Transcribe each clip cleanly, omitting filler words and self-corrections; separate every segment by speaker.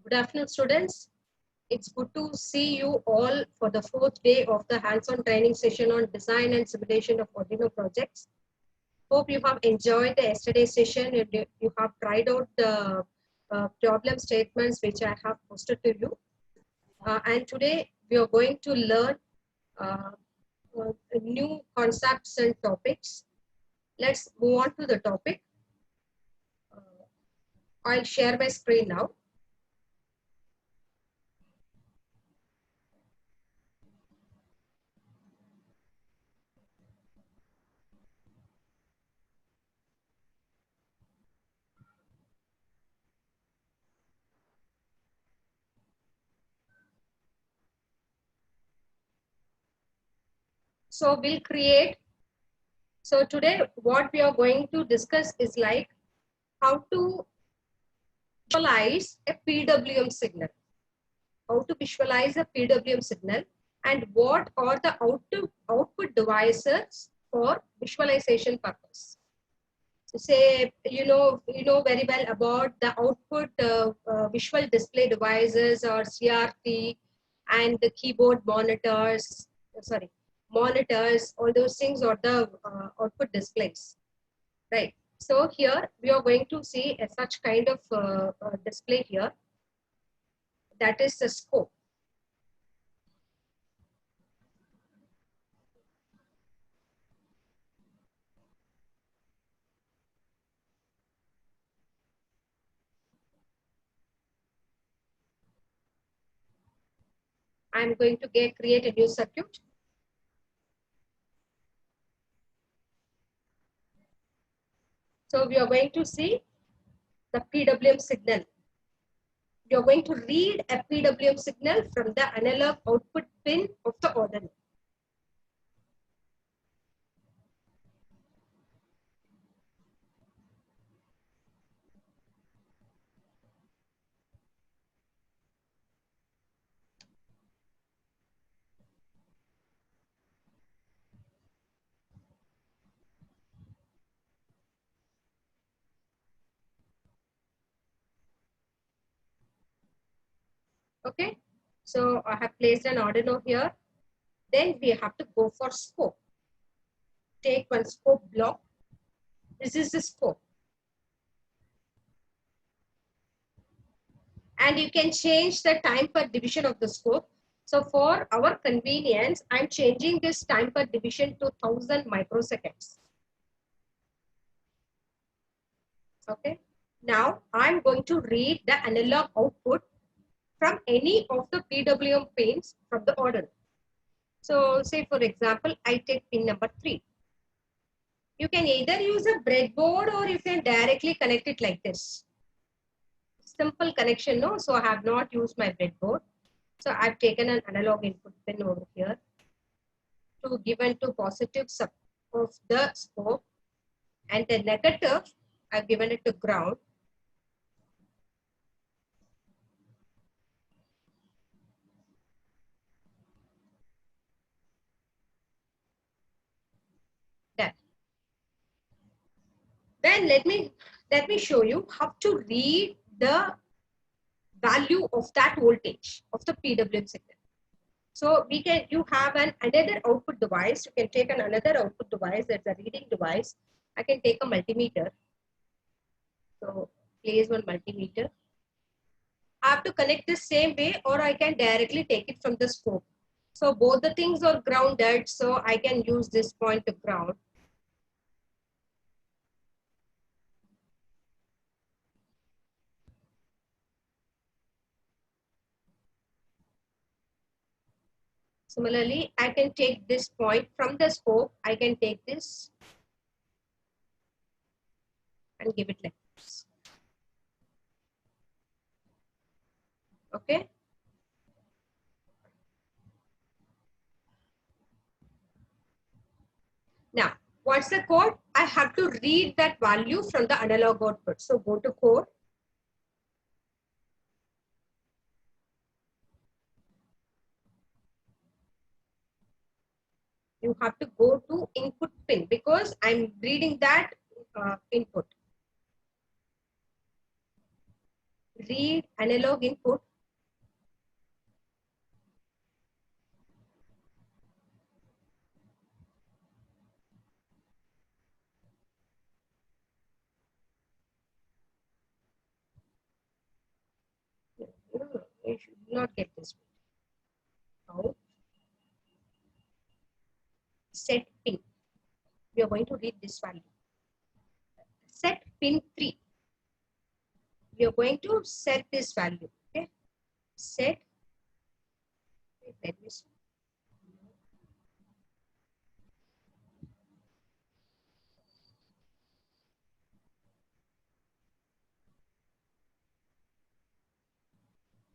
Speaker 1: Good afternoon, students. It's good to see you all for the fourth day of the hands-on training session on design and simulation of Arduino projects. Hope you have enjoyed the yesterday's session. You have tried out the problem statements which I have posted to you. And today we are going to learn uh, new concepts and topics. Let's move on to the topic. I'll share my screen now. So we'll create. So today what we are going to discuss is like how to visualize a PWM signal. How to visualize a PWM signal and what are the output devices for visualization purpose. So say you know very well about the output visual display devices or CRT and the keyboard monitors. Monitors. All those things are the output displays, right? So here we are going to see a such kind of display here. That is the scope. I'm going to create a new circuit. So we are going to see the PWM signal. You're going to read a PWM signal from the analog output pin of the Arduino. Okay, so I have placed an Arduino here. Then we have to go for scope. Take one scope block. This is the scope. And you can change the time per division of the scope. So for our convenience, I'm changing this time per division to 1000 microseconds. Okay. Now I'm going to read the analog output from any of the PWM pins from the Arduino. So say for example, I take pin number 3. You can either use a breadboard or you can directly connect it like this. Simple connection, no? So I have not used my breadboard. So I've taken an analog input pin over here to given to positive sub of the scope, and the negative I've given it to ground. That. Then let me show you how to read the value of that voltage of the PWM signal. So you have another output device. You can take another output device. That's a reading device. I can take a multimeter. So place one multimeter. I have to connect the same way, or I can directly take it from the scope. So both the things are grounded. So I can use this point to ground. Similarly, I can take this point from the scope. I can take this and give it like this. Okay. Now, what's the code? I have to read that value from the analog output. So go to code. You have to go to input pin because I'm reading that input. read analog input. No, you should not get this. Now, set pin. We are going to read this value. Set pin 3. We are going to set this value. Okay. Set. Let me see.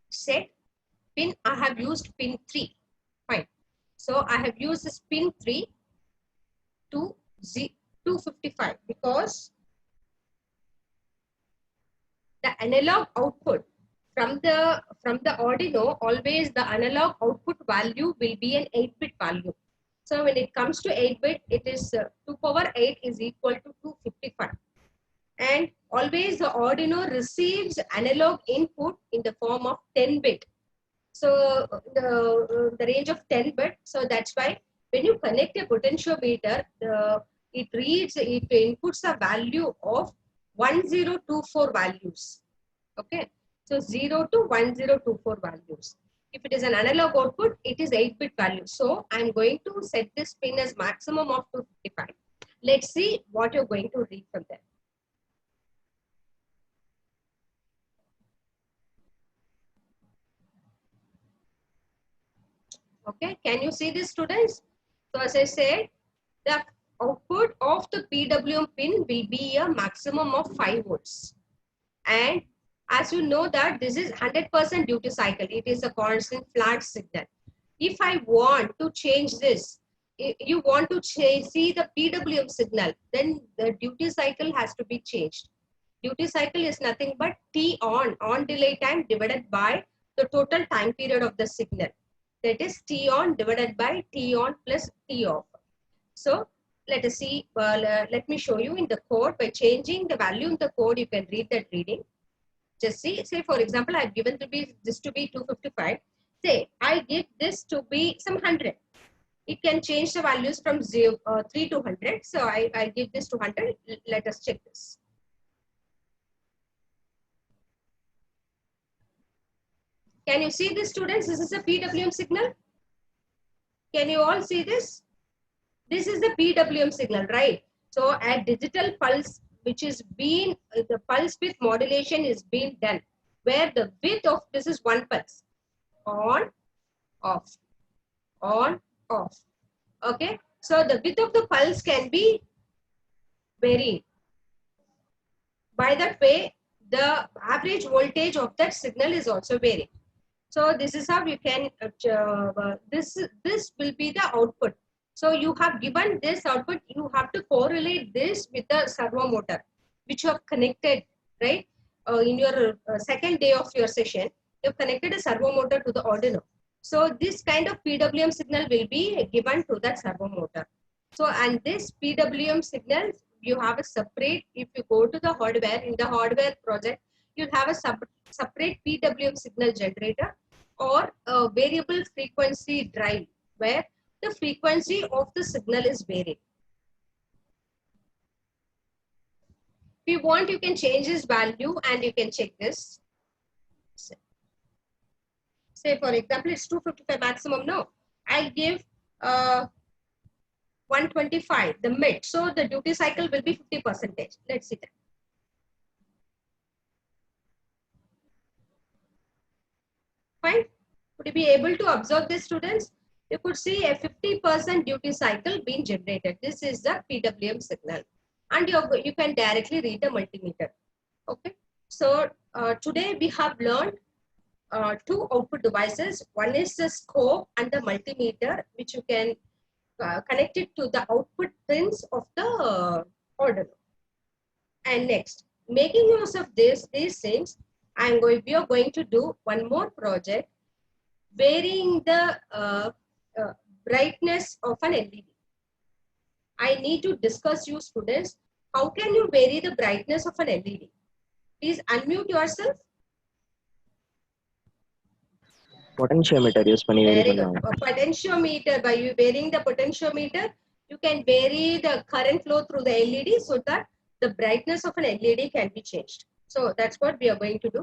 Speaker 1: Set pin. I have used pin 3. Fine. So I have used this pin 3 to 255 because the analog output from the Arduino, always the analog output value will be an 8-bit value. So when it comes to 8-bit, it is 2 power 8 is equal to 255. And always the Arduino receives analog input in the form of 10-bit. So the range of 10-bit. So that's why when you connect a potentiometer, it inputs a value of 1024 values. Okay. So 0 to 1024 values. If it is an analog output, it is 8-bit value. So I'm going to set this pin as maximum of 255. Let's see what you're going to read from there. Okay, can you see this, students? So as I said, the output of the PWM pin will be a maximum of 5 volts. And as you know that this is 100% duty cycle. It is a constant flat signal. If I want to change this, if you want to see the PWM signal, then the duty cycle has to be changed. Duty cycle is nothing but T on delay time divided by the total time period of the signal. That is T on divided by T on plus T off. So let us see, let me show you in the code. By changing the value in the code, you can read that reading. Just see, say for example, I've given this to be 255. Say I give this to be some 100. It can change the values from 3 to 100. So I give this to 100. Let us check this. Can you see this, students? This is a PWM signal. Can you all see this? This is the PWM signal, right? So a digital pulse, which is being, the pulse width modulation is being done, where the width of this is one pulse. On, off, on, off. Okay. So the width of the pulse can be varied. By that way, the average voltage of that signal is also varied. So this is how you can, this will be the output. So you have given this output, you have to correlate this with the servo motor, which you have connected, right? In your second day of your session, you have connected a servo motor to the Arduino. So this kind of PWM signal will be given to that servo motor. So, and this PWM signal, you have a separate, if you go to the hardware, in the hardware project, you'll have a separate PWM signal generator or a variable frequency drive where the frequency of the signal is varied. If you want, you can change this value and you can check this. Say for example, it's 255 maximum. No, I give 125, the mid. So the duty cycle will be 50%. Let's see that. Fine. Would you be able to observe this, students? You could see a 50% duty cycle being generated. This is the PWM signal. And you can directly read the multimeter. Okay. So today we have learned 2 output devices. One is the scope and the multimeter, which you can connect it to the output pins of the Arduino. And next, making use of these things, we are going to do one more project, varying the brightness of an LED. I need to discuss you, students. How can you vary the brightness of an LED? Please unmute yourself.
Speaker 2: potentiometer use பண்ணி vary
Speaker 1: Very good.
Speaker 2: பண்ணுவாங்க.
Speaker 1: A potentiometer, by you varying the potentiometer, you can vary the current flow through the LED so that the brightness of an LED can be changed. So that's what we are going to do.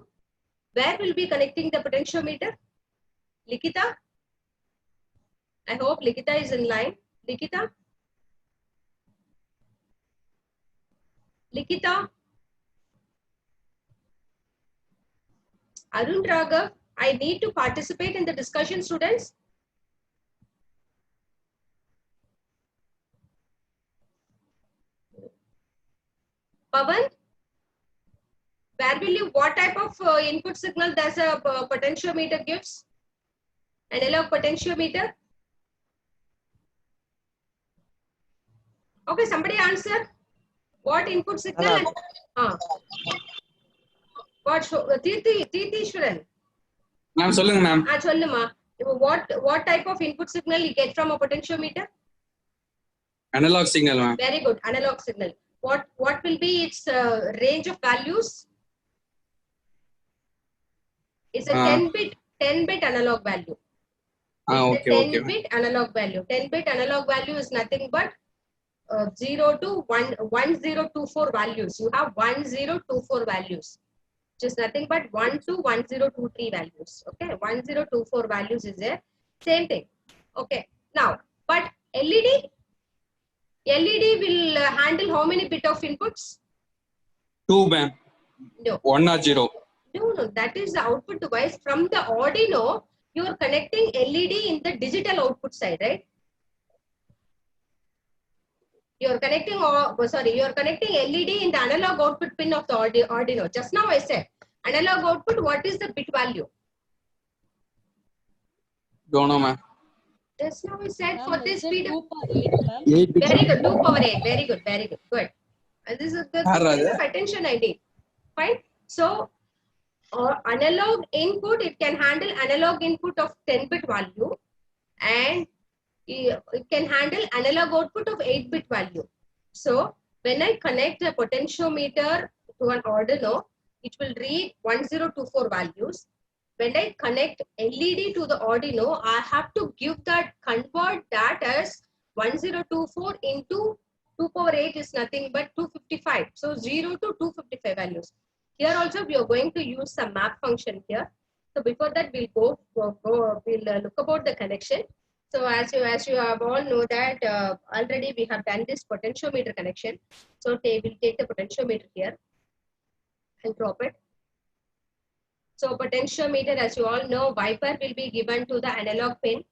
Speaker 1: Where will be connecting the potentiometer? Likita? I hope Likita is in line. Likita? Likita? Arun Raghav, I need to participate in the discussion, students. Pavan, where will you, what type of input signal does a potentiometer gives? Analog potentiometer? Okay, somebody answer. What input signal? What Tirthishwaran?
Speaker 3: Ma'am, சொல்லுங்க ma'am.
Speaker 1: சொல்லுமா. What type of input signal you get from a potentiometer?
Speaker 3: Analog signal, ma'am.
Speaker 1: Very good, analog signal. What will be its range of values? It's a 10-bit analog value.
Speaker 3: Okay,
Speaker 1: 10-bit analog value. 10-bit analog value is nothing but 0 to 1024 values. You have 1024 values, which is nothing but 1 to 1023 values. Okay, 1024 values is there. Same thing. Okay, now, but LED will handle how many bit of inputs?
Speaker 3: 2, ma'am.
Speaker 1: No.
Speaker 3: 1 or 0.
Speaker 1: No, that is the output device. From the Arduino, you are connecting LED in the digital output side, right? You are connecting, you are connecting LED in the analog output pin of the Arduino. Just now I said, analog output, what is the bit value?
Speaker 3: Don't know, ma'am.
Speaker 1: Just now I said for this speed.
Speaker 4: 2 power 8, ma'am.
Speaker 2: 8 bits.
Speaker 1: Very good, 2 power 8. Very good, very good. Good. This is the kind of attention I need. Fine. So, analog input, it can handle analog input of 10-bit value, and it can handle analog output of 8-bit value. So when I connect a potentiometer to an Arduino, it will read 1024 values. When I connect LED to the Arduino, I have to convert that as 1024 into 2 power 8 is nothing but 255. So 0 to 255 values. Here also we are going to use some map function here. So before that we'll look about the connection. So as you have all know that already we have done this potentiometer connection. So they will take the potentiometer here and drop it. So potentiometer, as you all know, wiper will be given to the analog pin.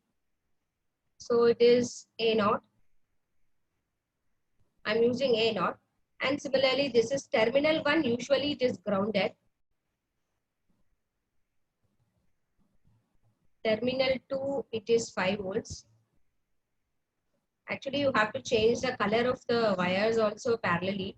Speaker 1: So it is A0. I'm using A0. And similarly, this is terminal 1. Usually it is grounded. Terminal 2, it is 5 volts. Actually, you have to change the color of the wires also parallelly.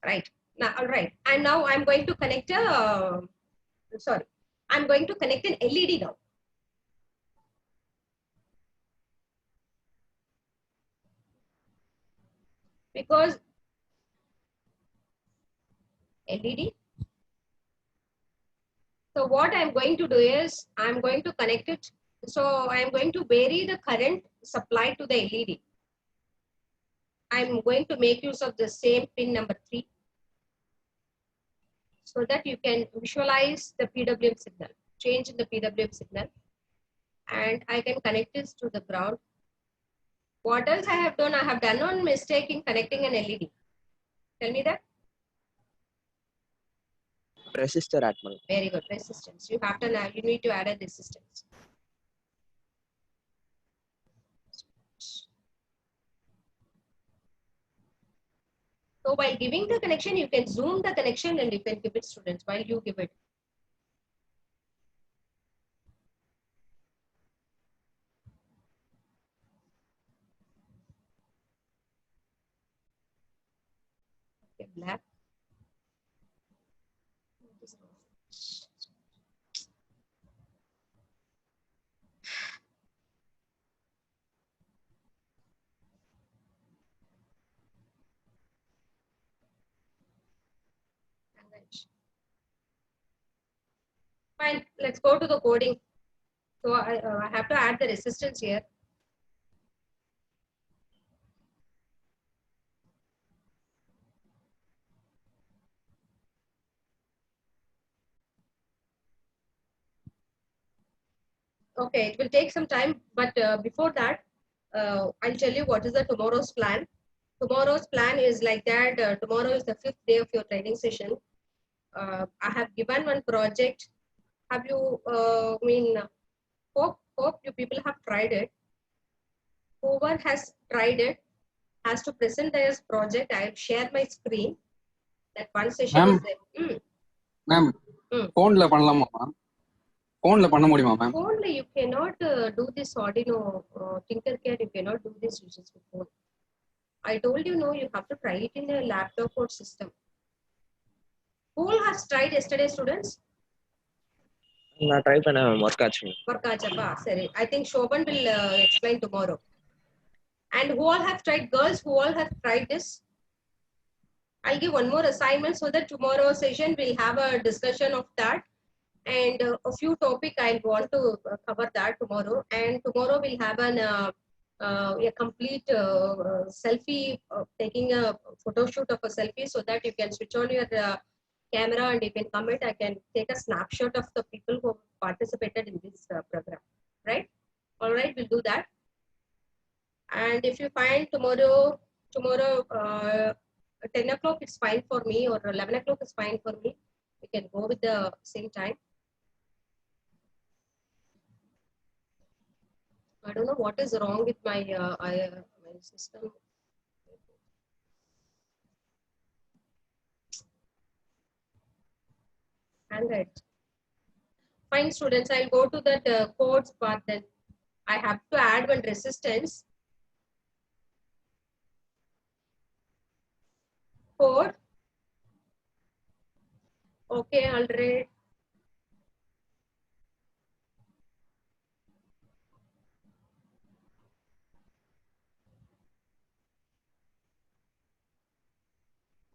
Speaker 1: Right. Now, all right. And now I'm going to connect I'm going to connect an LED now. Because LED. So what I'm going to do is I'm going to connect it. So I'm going to vary the current supplied to the LED. I'm going to make use of the same pin number 3 so that you can visualize the PWM signal, change in the PWM signal, and I can connect this to the ground. What else I have done? I have done one mistake in connecting an LED. Tell me that.
Speaker 2: Resistor add பண்ணு.
Speaker 1: Very good, resistance. You have to now, you need to add a resistance. So while giving the connection, you can zoom the connection and you can give it students while you give it. Okay, black. Fine, let's go to the coding. So I have to add the resistance here. Okay, it will take some time, but before that, I'll tell you what is the tomorrow's plan. Tomorrow's plan is like that. Tomorrow is the 5th day of your training session. I have given one project. Have you, hope you people have tried it. Whoever has tried it has to present their project. I'll share my screen. That one session
Speaker 3: Ma'am.
Speaker 1: is there.
Speaker 3: Ma'am ஃபோன்ல பண்ணலாமா ma'am? ஃபோன்ல பண்ண முடியுமா ma'am?
Speaker 1: Only you cannot do this Arduino Tinkercad. You cannot do this using phone. I told you no. You have to try it in a laptop or system. Who has tried yesterday, students?
Speaker 2: நான் try பண்ணேன் ma'am, work ஆச்சு ma'am.
Speaker 1: Work achapa. Sorry. I think Shobhan will explain tomorrow. And who all have tried, girls? Who all have tried this? I'll give one more assignment so that tomorrow session we'll have a discussion of that. And a few topic I want to cover that tomorrow. And tomorrow we'll have a complete selfie, taking a photo shoot of a selfie so that you can switch on your camera and you can comment. I can take a snapshot of the people who participated in this program. Right? All right, we'll do that. And if you find tomorrow 10 o'clock it's fine for me, or 11 o'clock is fine for me. We can go with the same time. I don't know what is wrong with my my system. Android. Fine, students. I'll go to that codes part then. I have to add one resistance. Code. Okay, all right.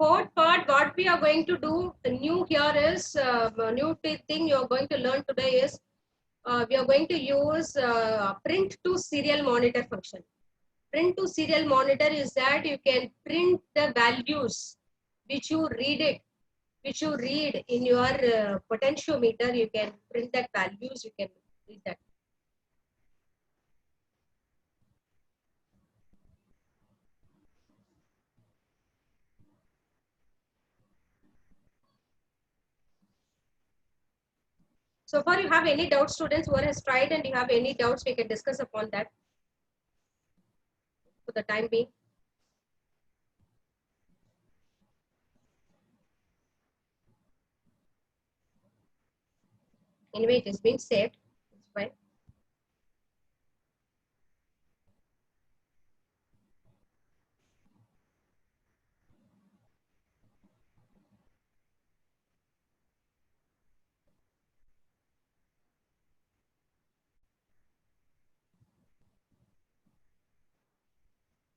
Speaker 1: Code part, what we are going to do new here is, new thing you are going to learn today is, we are going to use print to serial monitor function. Print to serial monitor is that you can print the values which you read in your potentiometer. You can print that values, you can read that. So far, you have any doubts, students who has tried, and you have any doubts, we can discuss upon that for the time being. Anyway, it has been saved. It's fine.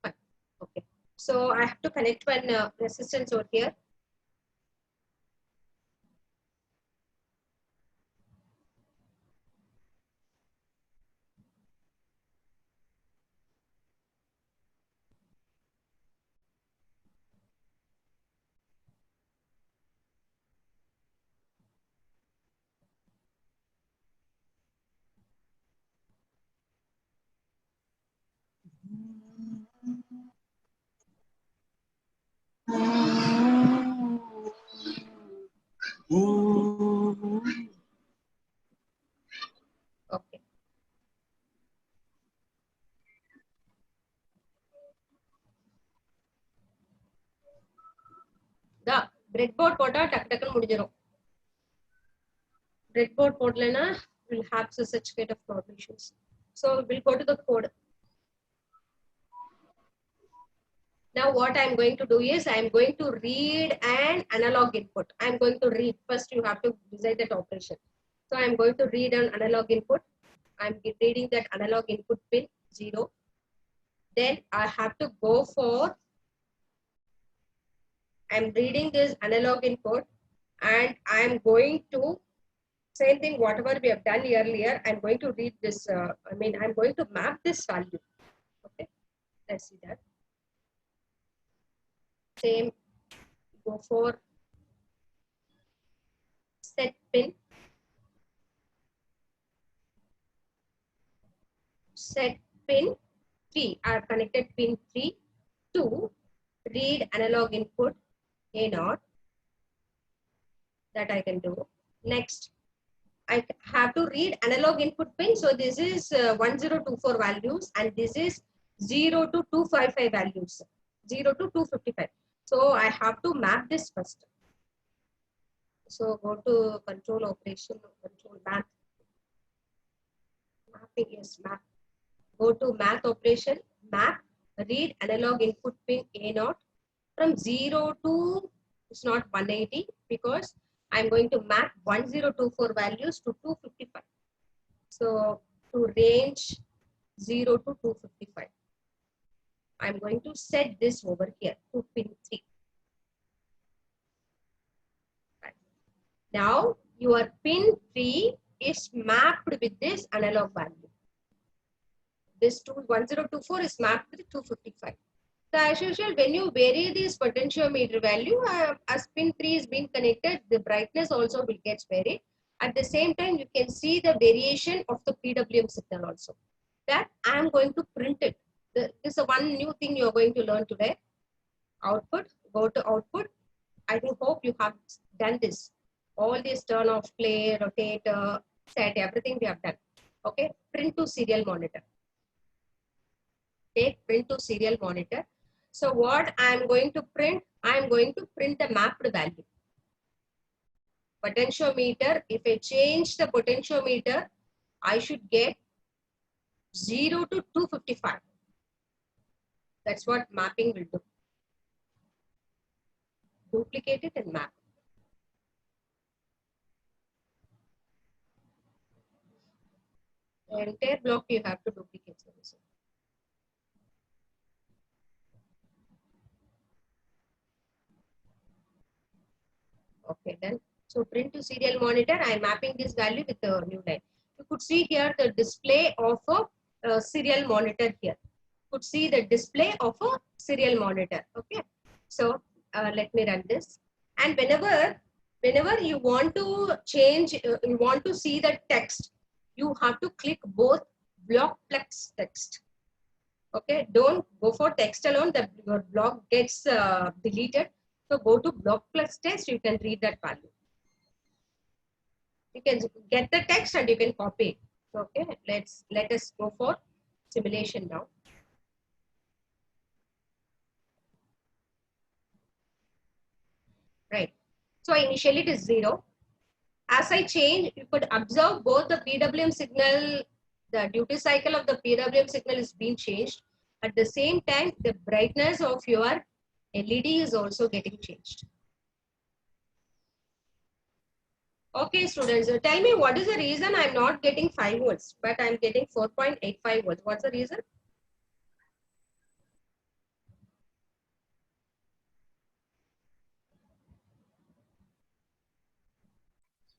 Speaker 1: Fine. Okay. So I have to connect one resistance over here. Okay. The breadboard போட்டா டக்கு டக்குன்னு முடிஞ்சிரும். Breadboard போடலைன்னா will have such kind of problems. So we'll go to the code. Now what I'm going to do is I'm going to read an analog input. I'm going to read. First you have to decide that operation. So I'm going to read an analog input. I'm reading that analog input pin 0. Then I have to go for, I'm reading this analog input and I'm going to Same thing, whatever we have done earlier, I'm going to read this, I'm going to map this value. Okay, let's see that. Same, go for set pin. Set pin 3. I have connected pin 3 to read analog input A0. That I can do. Next, I have to read analog input pin. So this is 1024 values and this is 0 to 255 values. 0 to 255. So I have to map this first. So go to control operation, control math. Mapping is map. Go to math operation, map, read analog input pin A0 from 0 to, it's not 180 because I'm going to map 1024 values to 255. So to range 0 to 255. I'm going to set this over here to pin 3. Right. Now your pin 3 is mapped with this analog value. This 1024 is mapped with 255. So as usual, when you vary this potentiometer value, as pin 3 is being connected, the brightness also will get varied. At the same time, you can see the variation of the PWM signal also. That I am going to print it. This is one new thing you are going to learn today. Output, go to output. I hope you have done this. All this turn off, play, rotate, set, everything we have done. Okay, print to serial monitor. Take print to serial monitor. So what I am going to print? I am going to print the mapped value. Potentiometer, if I change the potentiometer, I should get 0 to 255. That's what mapping will do. Duplicate it and map. The entire block you have to duplicate. Okay, then. So print to serial monitor, I am mapping this value with the new line. You could see here the display of a serial monitor here. You could see the display of a serial monitor. Okay. So let me run this. And whenever you want to change, you want to see the text, you have to click both blockplex text. Okay, don't go for text alone, your block gets deleted. So go to blockplex text, you can read that value. You can get the text and you can copy it. Okay, let us go for simulation now. Right. So initially it is 0. As I change, you could observe both the PWM signal, the duty cycle of the PWM signal is being changed. At the same time, the brightness of your LED is also getting changed. Okay, students, tell me what is the reason I'm not getting 5 volts, but I'm getting 4.85 volts. What's the reason?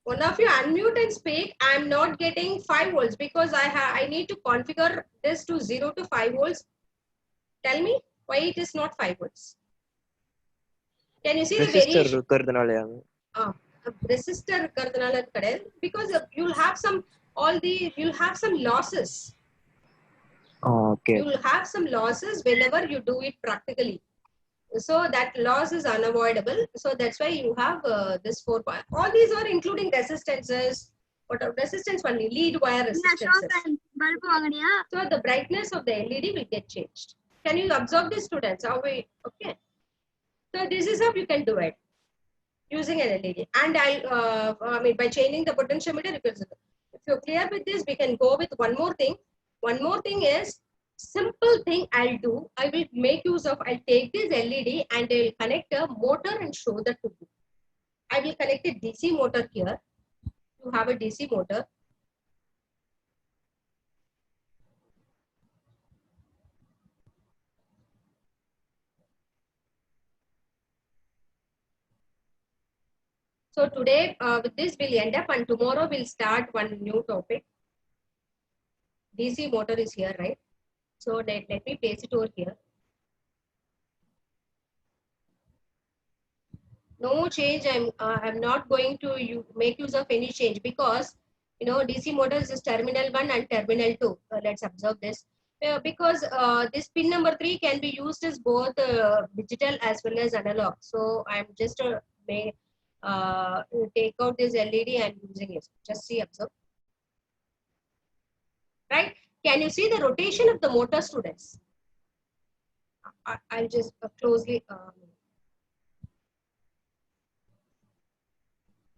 Speaker 1: One of you unmute and speak. I'm not getting 5 volts because I need to configure this to 0 to 5 volts. Tell me why it is not 5 volts. Can you see the variation? Resistor because you'll have some losses.
Speaker 2: Oh, okay.
Speaker 1: You'll have some losses whenever you do it practically. So that loss is unavoidable. So that's why you have this 4. All these are including resistances. What are resistance only? Lead wire resistances. So the brightness of the LED will get changed. Can you observe this, students? How we okay? So this is how you can do it using an LED. And by changing the potentiometer, if you're clear with this, we can go with one more thing. One more thing is simple thing I'll do. I will make use of, I'll take this LED and I'll connect a motor and show that to you. I will connect a DC motor here. You have a DC motor. So today with this we'll end up, and tomorrow we'll start one new topic. DC motor is here, right? So let me place it over here. No change. I'm not going to make use of any change, because DC motors is terminal 1 and terminal 2. Let's observe this. Because this pin number 3 can be used as both digital as well as analog. So I'm just may take out this LED and using it. Just see, observe. Right? Can you see the rotation of the motor, students? I'll just closely.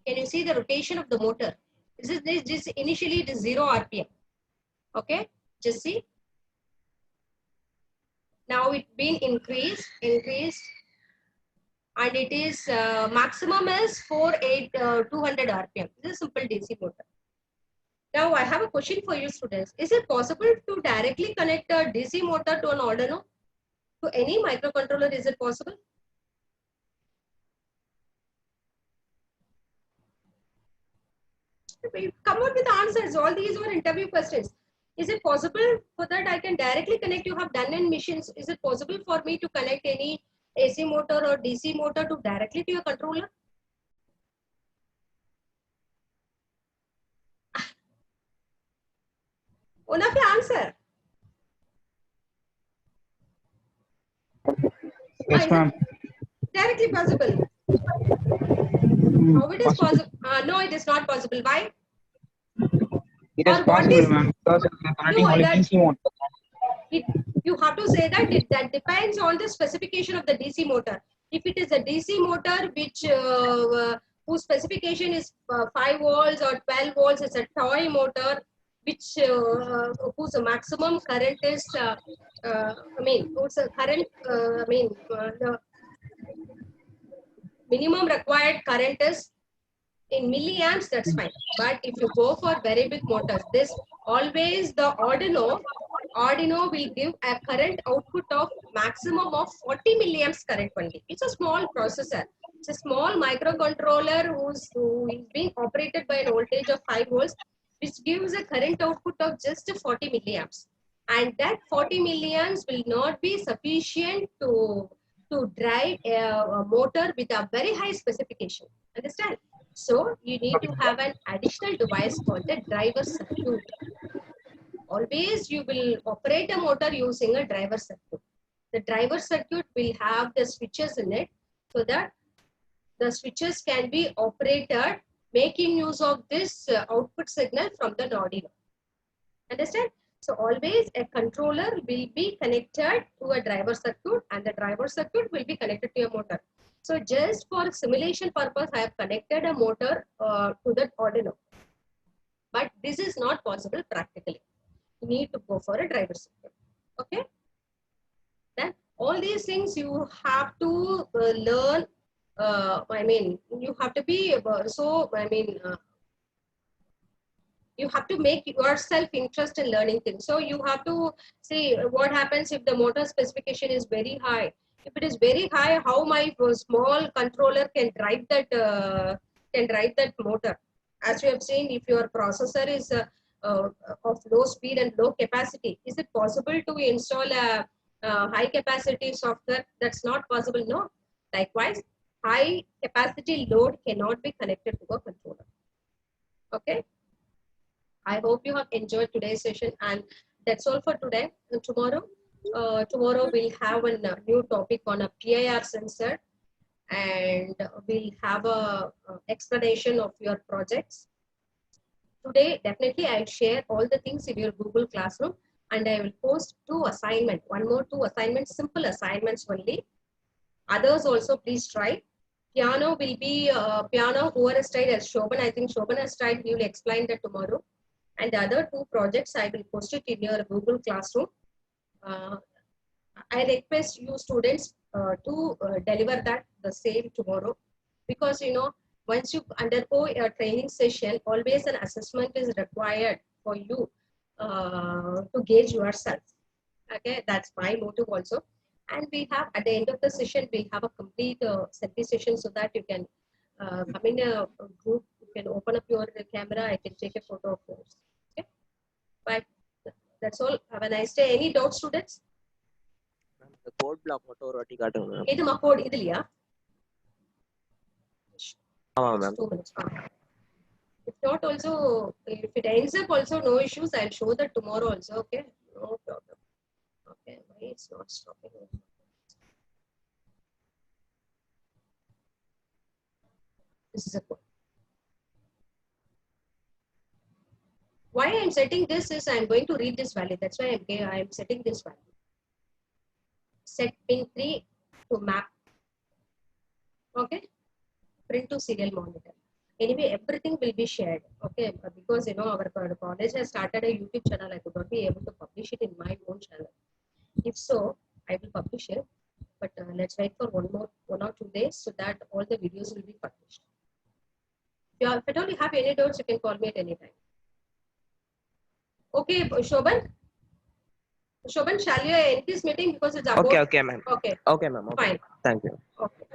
Speaker 1: Can you see the rotation of the motor? This initially it is 0 RPM. Okay, just see. Now it been increased, and it is maximum is 200 RPM. This is a simple DC motor. Now I have a question for you, students. Is it possible to directly connect a DC motor to an Arduino? To any microcontroller, is it possible? Come out with the answers. All these are interview questions. Is it possible for that I can directly connect? You have done in machines. Is it possible for me to connect any AC motor or DC motor to directly to your controller? One of your answer.
Speaker 4: Yes, ma'am.
Speaker 1: Directly possible. How it is possible? No, it is not possible. Why?
Speaker 4: It is possible, ma'am, because we are connecting only DC motor.
Speaker 1: You have to say that that depends on the specification of the DC motor. If it is a DC motor which whose specification is 5 volts or 12 volts, it's a toy motor which whose maximum current is whose current the minimum required current is in milliamps, that's fine. But if you go for very big motors, this always the Arduino will give a current output of maximum of 40 milliamps current only. It's a small processor. It's a small microcontroller who is being operated by an voltage of 5 volts, which gives a current output of just 40 milliamps. And that 40 milliamps will not be sufficient to drive a motor with a very high specification. Understand? So you need to have an additional device called the driver circuit. Always you will operate a motor using a driver circuit. The driver circuit will have the switches in it, so that the switches can be operated making use of this output signal from the Arduino. Understand? So always a controller will be connected to a driver circuit, and the driver circuit will be connected to a motor. So just for simulation purpose, I have connected a motor to that Arduino. But this is not possible practically. You need to go for a driver circuit. Okay? Then all these things you have to learn. You have to be you have to make yourself interest in learning things. So you have to see what happens if the motor specification is very high. If it is very high, how my small controller can drive that motor. As you have seen, if your processor is of low speed and low capacity, is it possible to install a high capacity software? That's not possible. No. Likewise, high capacity load cannot be connected to a controller. Okay. I hope you have enjoyed today's session, and that's all for today. And tomorrow we'll have a new topic on a PIR sensor, and we'll have a explanation of your projects. Today, definitely I'll share all the things in your Google Classroom, and I will post 2 assignments, 2 assignments, simple assignments only. Others also please try. Piano will be piano, whoever has tried as Shobhan. I think Shobhan has tried, he will explain that tomorrow. And the other 2 projects, I will post it in your Google Classroom. I request you students to deliver that the same tomorrow, because once you undergo a training session, always an assessment is required for you to gauge yourself. Okay, that's my motive also. And we have, at the end of the session, we have a complete selfie session, so that you can come in a group. You can open up your camera. I can take a photo of yours. Okay. Bye. That's all. Have a nice day. Any doubts, students?
Speaker 2: Ma'am, the code block மட்டும் ஒரு வாட்டி காட்டுங்க ma'am.
Speaker 1: இது code இதுலயா?
Speaker 2: ஆமா ma'am.
Speaker 1: 2 minutes. If not also, if it ends up also, no issues. I'll show that tomorrow also. Okay. No problem. Okay. Why it's not stopping? This is a code. Why I'm setting this is I'm going to read this value. That's why I'm setting this value. Set pin 3 to map. Okay. Print to serial monitor. Anyway, everything will be shared. Okay. Because you know our college has started a YouTube channel. I could not be able to publish it in my own channel. If so, I will publish it. But let's wait for 1 or 2 days so that all the videos will be published. If at all you have any doubts, you can call me at any time. Okay, Shobhan, shall you end this meeting because it's about...
Speaker 2: Okay, ma'am.
Speaker 1: Okay.
Speaker 2: Okay, ma'am. Okay.
Speaker 1: Fine.
Speaker 2: Thank you.
Speaker 1: Okay.